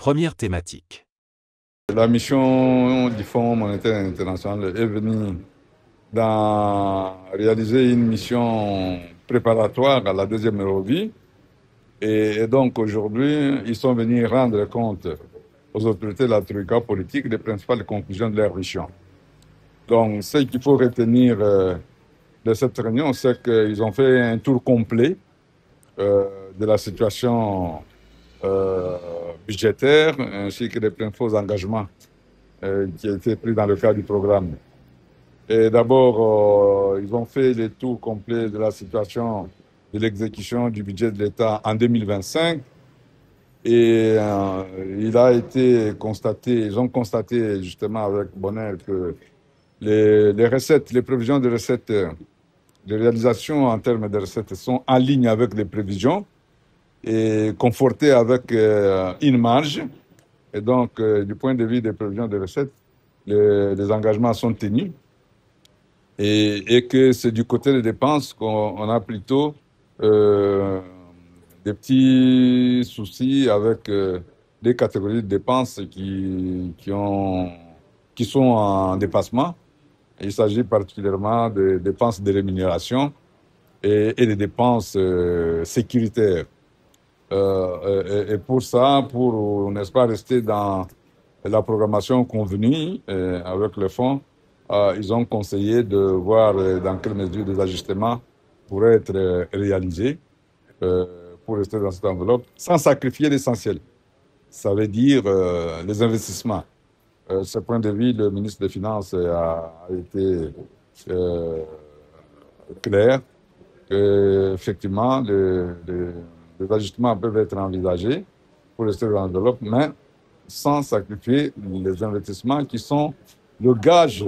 Première thématique. La mission du Fonds monétaire international est venue réaliser une mission préparatoire à la deuxième Eurovie. Et donc aujourd'hui, ils sont venus rendre compte aux autorités de la Troïka politique des principales conclusions de leur mission. Donc ce qu'il faut retenir de cette réunion, c'est qu'ils ont fait un tour complet de la situation budgétaire ainsi que des principaux engagements qui a été pris dans le cadre du programme. Et d'abord, ils ont fait le tour complet de la situation de l'exécution du budget de l'État en 2025. Et il a été constaté, ils ont constaté justement avec bonheur que les recettes, les prévisions de recettes, de réalisation en termes de recettes sont en ligne avec les prévisions et confortées avec une marge. Et donc, du point de vue des prévisions de recettes, les engagements sont tenus et que c'est du côté des dépenses qu'on a plutôt des petits soucis avec des catégories de dépenses qui sont en dépassement. Il s'agit particulièrement des dépenses de rémunération et des dépenses sécuritaires. Et pour ça, pour, n'est-ce pas, rester dans la programmation convenue avec le fonds, ils ont conseillé de voir dans quelle mesure des ajustements pourraient être réalisés pour rester dans cette enveloppe, sans sacrifier l'essentiel. Ça veut dire les investissements. Ce point de vue, le ministre des Finances a été clair qu'effectivement, les ajustements peuvent être envisagés pour rester dans l'enveloppe, mais sans sacrifier les investissements qui sont le gage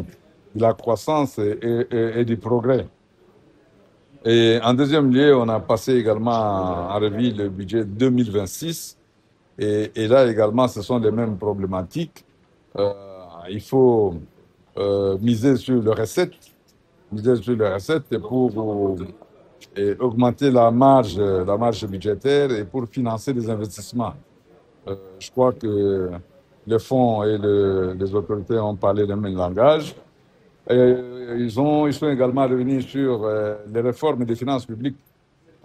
de la croissance et du progrès. Et en deuxième lieu, on a passé également en revue le budget 2026. Et là également, ce sont les mêmes problématiques. Il faut miser sur les recettes, pour augmenter la marge budgétaire et pour financer des investissements. Je crois que le fonds et les autorités ont parlé le même langage. Et ils sont également revenus sur les réformes des finances publiques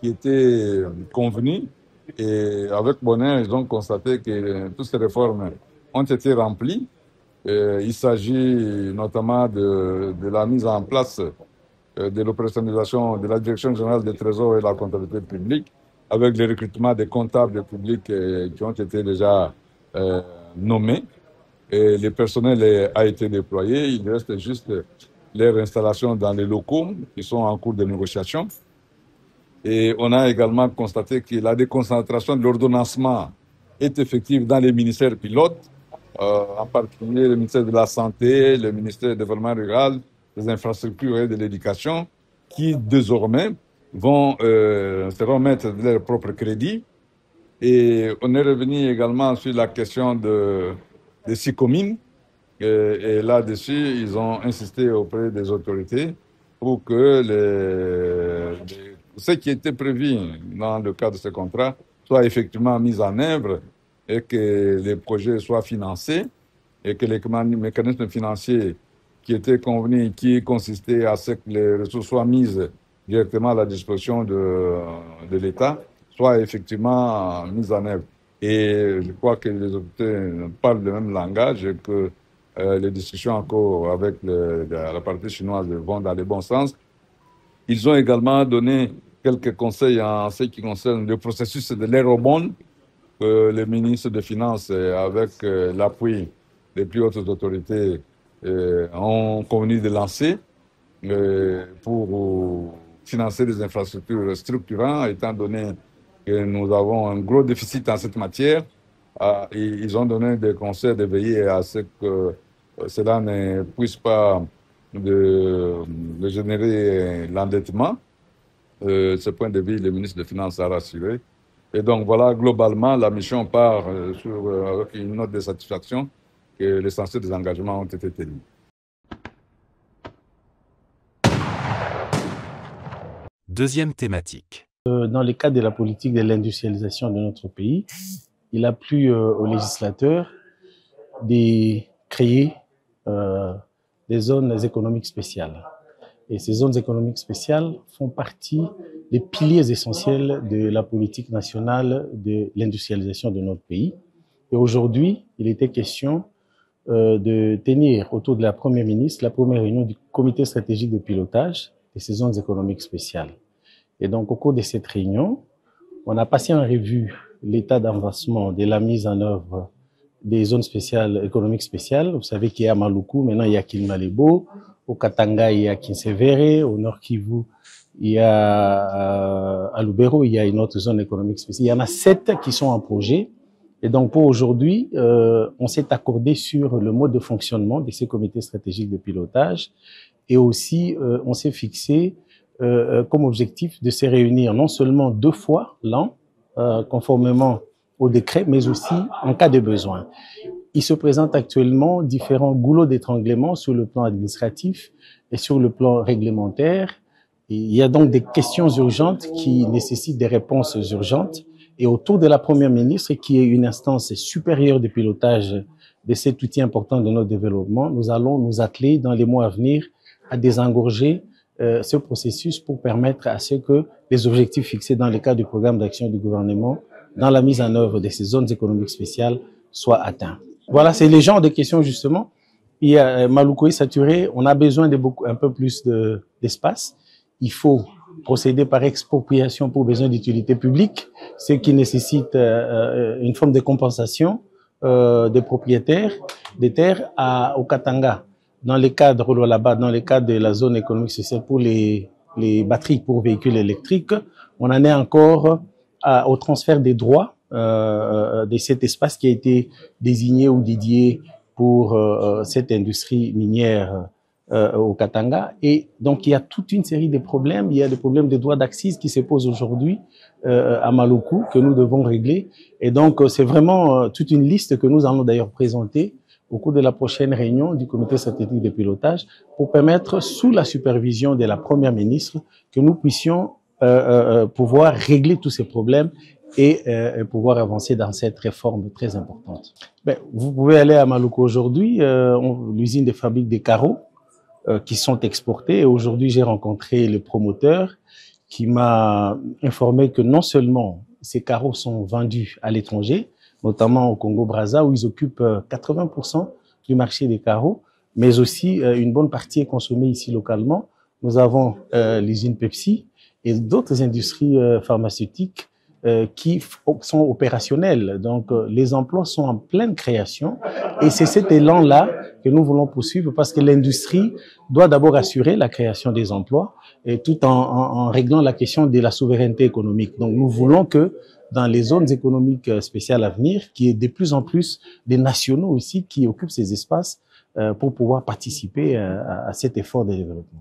qui étaient convenues. Et avec bonheur, ils ont constaté que toutes ces réformes ont été remplies. Il s'agit notamment de la mise en place de l'opérationnalisation de la Direction générale des trésors et de la comptabilité publique, avec le recrutement des comptables publics qui ont été déjà nommés. Et le personnel a été déployé. Il reste juste leur installation dans les locaux qui sont en cours de négociation. Et on a également constaté que la déconcentration de l'ordonnancement est effective dans les ministères pilotes, en particulier le ministère de la Santé, le ministère du Développement rural, des infrastructures et de l'éducation, qui désormais vont se remettre de leur propre crédit. Et on est revenu également sur la question des 6 communes. Et là-dessus, ils ont insisté auprès des autorités pour que ce qui était prévu dans le cadre de ce contrat soit effectivement mis en œuvre et que les projets soient financés et que les mécanismes financiers qui étaient convenus, qui consistaient à ce que les ressources soient mises directement à la disposition de l'État, soient effectivement mises en œuvre. Et je crois que les autorités parlent le même langage et que les discussions en cours avec la partie chinoise vont dans le bon sens. Ils ont également donné quelques conseils en ce qui concerne le processus de l'Eurobond que le ministre des Finances, avec l'appui des plus hautes autorités, ont convenu de lancer pour financer des infrastructures structurantes, étant donné que nous avons un gros déficit en cette matière. Ils ont donné des conseils de veiller à ce que cela ne puisse pas de générer l'endettement. Ce point de vue, le ministre des Finances a rassuré. Et donc voilà, globalement, la mission part avec une note de satisfaction que l'essentiel des engagements ont été tenus. Deuxième thématique. Dans le cadre de la politique de l'industrialisation de notre pays, il a plu aux législateurs de créer des zones économiques spéciales. Et ces zones économiques spéciales font partie des piliers essentiels de la politique nationale de l'industrialisation de notre pays. Et aujourd'hui, il était question de tenir autour de la Première ministre la première réunion du comité stratégique de pilotage de ces zones économiques spéciales. Et donc, au cours de cette réunion, on a passé en revue l'état d'avancement de la mise en œuvre des zones spéciales, économiques spéciales. Vous savez qu'il y a Maluku, maintenant il y a Kilmalebo, au Katanga il y a Kinsevere, au Nord Kivu il y a à Lubero il y a une autre zone économique spéciale. Il y en a 7 qui sont en projet. Et donc pour aujourd'hui, on s'est accordé sur le mode de fonctionnement de ces comités stratégiques de pilotage et aussi on s'est fixé comme objectif de se réunir non seulement 2 fois l'an, conformément au décret, mais aussi en cas de besoin. Il se présente actuellement différents goulots d'étranglement sur le plan administratif et sur le plan réglementaire. Et il y a donc des questions urgentes qui nécessitent des réponses urgentes. Et autour de la Première ministre, qui est une instance supérieure de pilotage de cet outil important de notre développement, nous allons nous atteler dans les mois à venir à désengorger ce processus pour permettre à ce que les objectifs fixés dans le cadre du programme d'action du gouvernement dans la mise en œuvre de ces zones économiques spéciales soient atteints. Voilà, c'est les genres de questions justement. Il y a Maluku est saturé, on a besoin de un peu plus d'espace. Il faut procéder par expropriation pour besoin d'utilité publique, ce qui nécessite une forme de compensation des propriétaires des terres au Katanga. Dans le cadre là-bas, dans le cadre de la zone économique spéciale pour les batteries pour véhicules électriques, on en est encore au transfert des droits de cet espace qui a été désigné ou dédié pour cette industrie minière au Katanga. Et donc, il y a toute une série de problèmes. Il y a des problèmes de droits d'accise qui se posent aujourd'hui à Maluku que nous devons régler. Et donc, c'est vraiment toute une liste que nous allons d'ailleurs présenter au cours de la prochaine réunion du comité stratégique de pilotage pour permettre, sous la supervision de la Première ministre, que nous puissions pouvoir régler tous ces problèmes et pouvoir avancer dans cette réforme très importante. Vous pouvez aller à Maluku aujourd'hui, l'usine de fabrique des carreaux qui sont exportés. Et aujourd'hui, j'ai rencontré le promoteur qui m'a informé que non seulement ces carreaux sont vendus à l'étranger, notamment au Congo-Brazza, où ils occupent 80% du marché des carreaux, mais aussi une bonne partie est consommée ici localement. Nous avons l'usine Pepsi et d'autres industries pharmaceutiques qui sont opérationnelles. Donc, les emplois sont en pleine création et c'est cet élan-là que nous voulons poursuivre parce que l'industrie doit d'abord assurer la création des emplois et tout en réglant la question de la souveraineté économique. Donc, nous voulons que dans les zones économiques spéciales à venir, qu'il y ait de plus en plus des nationaux aussi qui occupent ces espaces pour pouvoir participer à cet effort de développement.